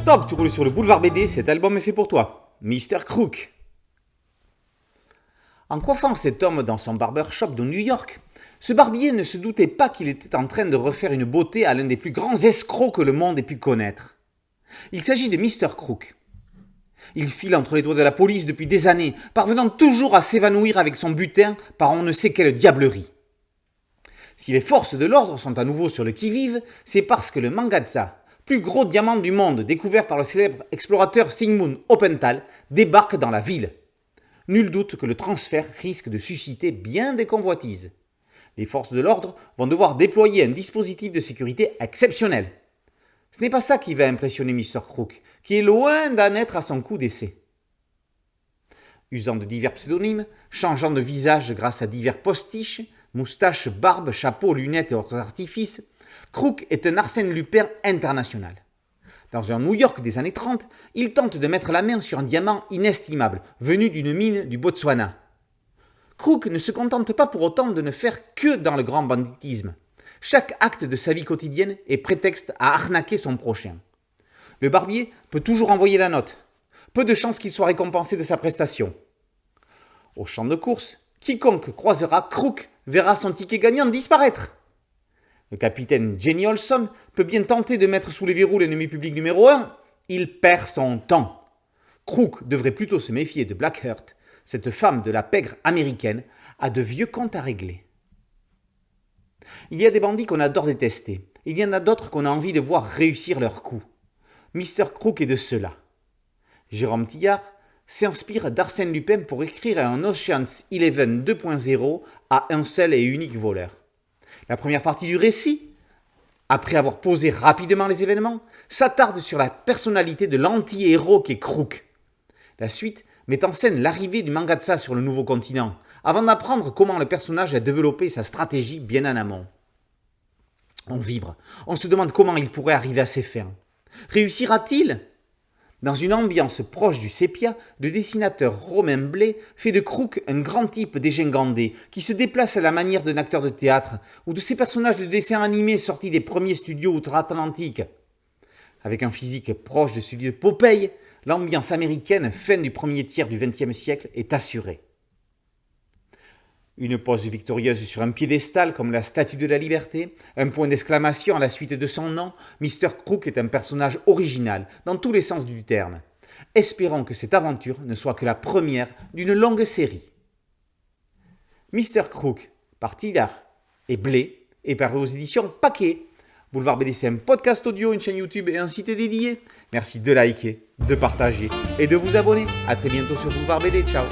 stop, tu roules sur le boulevard BD, cet album est fait pour toi. Mr. Crook. En coiffant cet homme dans son barbershop de New York, ce barbier ne se doutait pas qu'il était en train de refaire une beauté à l'un des plus grands escrocs que le monde ait pu connaître. Il s'agit de Mr. Crook. Il file entre les doigts de la police depuis des années, parvenant toujours à s'évanouir avec son butin par on ne sait quelle diablerie. Si les forces de l'ordre sont à nouveau sur le qui-vive, c'est parce que le Mangatsa, plus gros diamant du monde découvert par le célèbre explorateur Sigmund Oppenthal, débarque dans la ville. Nul doute que le transfert risque de susciter bien des convoitises. Les forces de l'ordre vont devoir déployer un dispositif de sécurité exceptionnel. Ce n'est pas ça qui va impressionner Mr. Crook, qui est loin d'en être à son coup d'essai. Usant de divers pseudonymes, changeant de visage grâce à divers postiches, moustaches, barbe, chapeaux, lunettes et autres artifices, Crook est un Arsène Lupin international. Dans un New York des années 30, il tente de mettre la main sur un diamant inestimable, venu d'une mine du Botswana. Crook ne se contente pas pour autant de ne faire que dans le grand banditisme. Chaque acte de sa vie quotidienne est prétexte à arnaquer son prochain. Le barbier peut toujours envoyer la note. Peu de chances qu'il soit récompensé de sa prestation. Au champ de course, quiconque croisera Crook verra son ticket gagnant disparaître. Le capitaine Jenny Olson peut bien tenter de mettre sous les verrous l'ennemi public numéro 1. Il perd son temps. Crook devrait plutôt se méfier de Blackheart. Cette femme de la pègre américaine a de vieux comptes à régler. Il y a des bandits qu'on adore détester. Il y en a d'autres qu'on a envie de voir réussir leur coup. Mr. Crook est de ceux-là. Jérôme Tillard s'inspire d'Arsène Lupin pour écrire un Ocean's 11 2.0 à un seul et unique voleur. La première partie du récit, après avoir posé rapidement les événements, s'attarde sur la personnalité de l'anti-héros qu'est Crook. La suite met en scène l'arrivée du Mangatsa sur le nouveau continent, avant d'apprendre comment le personnage a développé sa stratégie bien en amont. On vibre, on se demande comment il pourrait arriver à ses fins. Réussira-t-il ? Dans une ambiance proche du sépia, le dessinateur Romain Blais fait de Crook un grand type dégingandé qui se déplace à la manière d'un acteur de théâtre ou de ces personnages de dessins animés sortis des premiers studios outre-Atlantique. Avec un physique proche de celui de Popeye, l'ambiance américaine fin du premier tiers du XXe siècle est assurée. Une pose victorieuse sur un piédestal comme la Statue de la Liberté, un point d'exclamation à la suite de son nom, Mr. Crook est un personnage original dans tous les sens du terme. Espérons que cette aventure ne soit que la première d'une longue série. Mr. Crook, par Tillard et Blais, est paru aux éditions Paquet. Boulevard BD, c'est un podcast audio, une chaîne YouTube et un site dédié. Merci de liker, de partager et de vous abonner. A très bientôt sur Boulevard BD. Ciao.